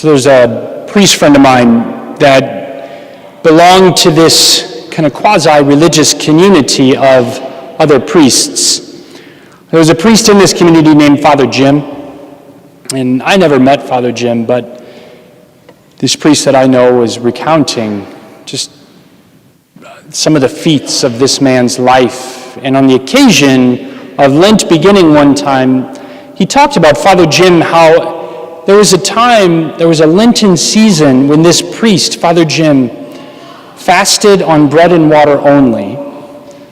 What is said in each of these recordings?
So there's a priest friend of mine that belonged to this kind of quasi-religious community of other priests. There was a priest in this community named Father Jim, and I never met Father Jim, but this priest that I know was recounting just some of the feats of this man's life. And on the occasion of Lent beginning one time, he talked about Father Jim, how there was a Lenten season when this priest, Father Jim, fasted on bread and water only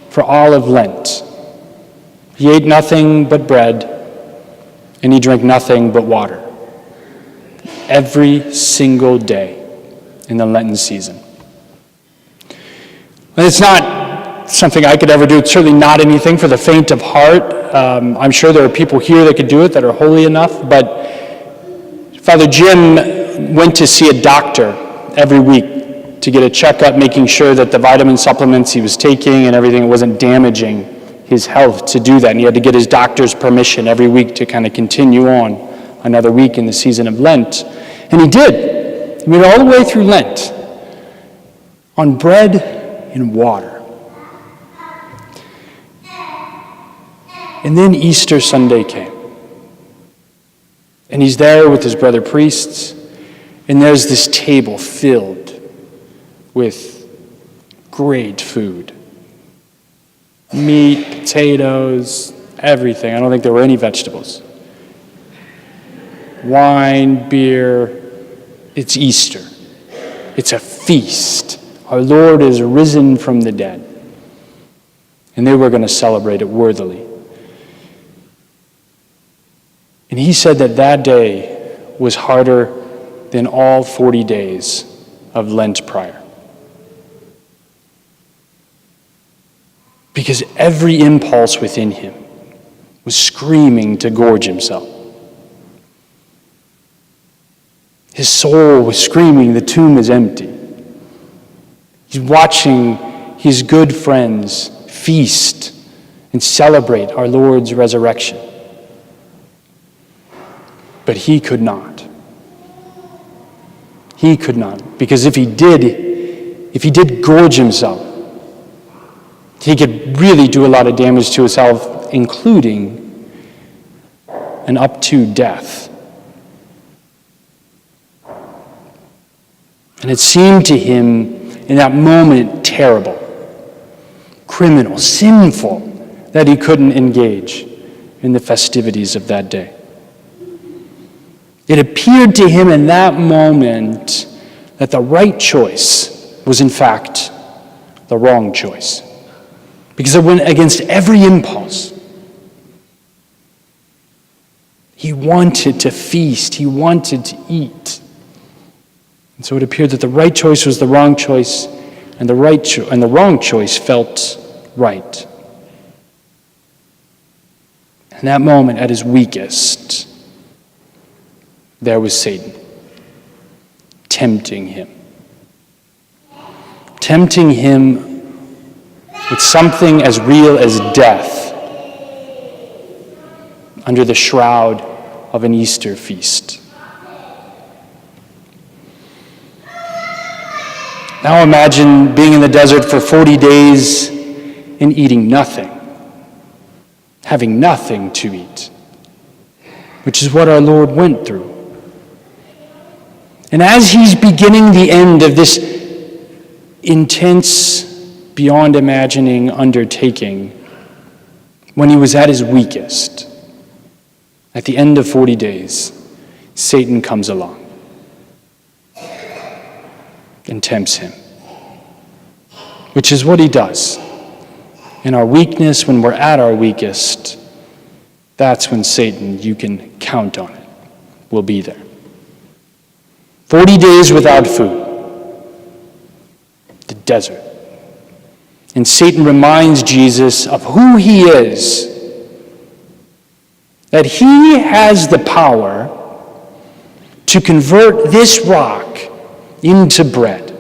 for all of Lent. He ate nothing but bread, and he drank nothing but water every single day in the Lenten season. And it's not something I could ever do. It's certainly not anything for the faint of heart. I'm sure there are people here that could do it that are holy enough, but Father Jim went to see a doctor every week to get a checkup, making sure that the vitamin supplements he was taking and everything wasn't damaging his health to do that. And he had to get his doctor's permission every week to kind of continue on another week in the season of Lent. And he did. He made it all the way through Lent on bread and water. And then Easter Sunday came. And he's there with his brother priests, and there's this table filled with great food. Meat, potatoes, everything. I don't think there were any vegetables. Wine, beer. It's Easter. It's a feast. Our Lord is risen from the dead. And they were going to celebrate it worthily. And he said that that day was harder than all 40 days of Lent prior. Because every impulse within him was screaming to gorge himself. His soul was screaming, the tomb is empty. He's watching his good friends feast and celebrate our Lord's resurrection. But he could not. He could not. Because if he did gorge himself, he could really do a lot of damage to himself, including and up to death. And it seemed to him in that moment terrible, criminal, sinful, that he couldn't engage in the festivities of that day. It appeared to him in that moment that the right choice was in fact the wrong choice, because it went against every impulse. He wanted to feast, he wanted to eat. And so it appeared that the right choice was the wrong choice, and the wrong choice felt right. In that moment, at his weakest, there was Satan, tempting him with something as real as death under the shroud of an Easter feast. Now imagine being in the desert for 40 days and eating nothing, having nothing to eat, which is what our Lord went through. And as he's beginning the end of this intense, beyond imagining undertaking, when he was at his weakest, at the end of 40 days, Satan comes along and tempts him, which is what he does. In our weakness, when we're at our weakest, that's when Satan, you can count on it, will be there. 40 days without food. The desert. And Satan reminds Jesus of who he is. That he has the power to convert this rock into bread.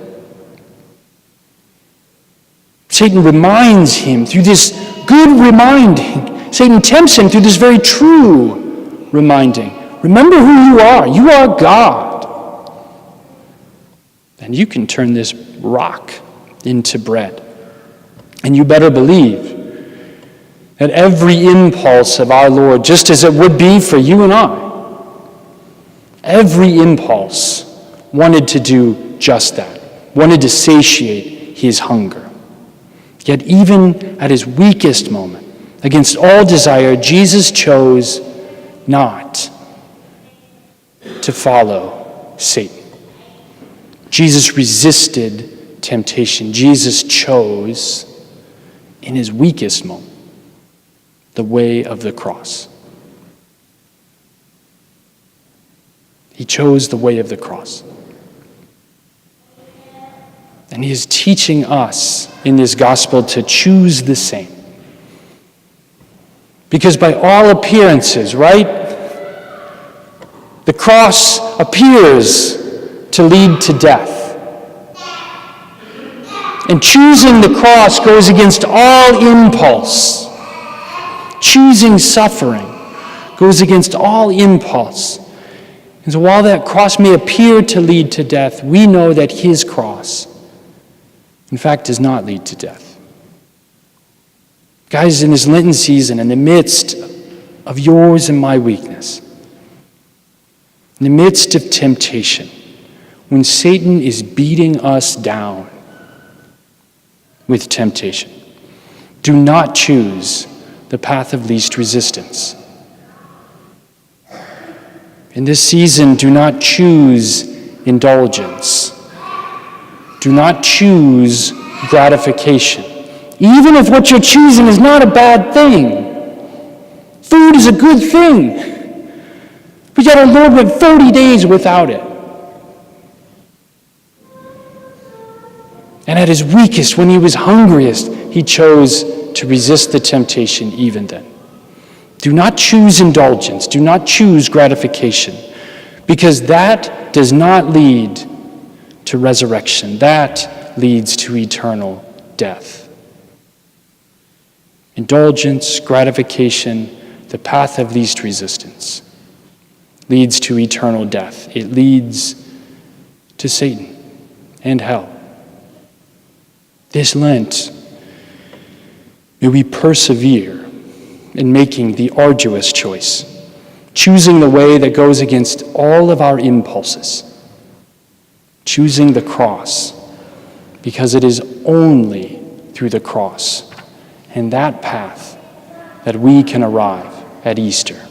Satan reminds him through this good reminding. Satan tempts him through this very true reminding. Remember who you are. You are God. and you can turn this rock into bread. And you better believe that every impulse of our Lord, just as it would be for you and I, every impulse wanted to do just that, wanted to satiate his hunger. Yet even at his weakest moment, against all desire, Jesus chose not to follow Satan. Jesus resisted temptation. Jesus chose, in his weakest moment, the way of the cross. He chose the way of the cross. And he is teaching us in this gospel to choose the same. Because by all appearances, right, the cross appears to lead to death. And choosing the cross goes against all impulse. Choosing suffering goes against all impulse. And so while that cross may appear to lead to death, we know that his cross, in fact, does not lead to death. Guys, in this Lenten season, in the midst of yours and my weakness, in the midst of temptation, when Satan is beating us down with temptation, do not choose the path of least resistance. In this season, do not choose indulgence. Do not choose gratification. Even if what you're choosing is not a bad thing. Food is a good thing. But yet our Lord went 30 days without it. And at his weakest, when he was hungriest, he chose to resist the temptation even then. Do not choose indulgence. Do not choose gratification. Because that does not lead to resurrection. That leads to eternal death. Indulgence, gratification, the path of least resistance, leads to eternal death. It leads to Satan and hell. This Lent, may we persevere in making the arduous choice, choosing the way that goes against all of our impulses, choosing the cross, because it is only through the cross and that path that we can arrive at Easter.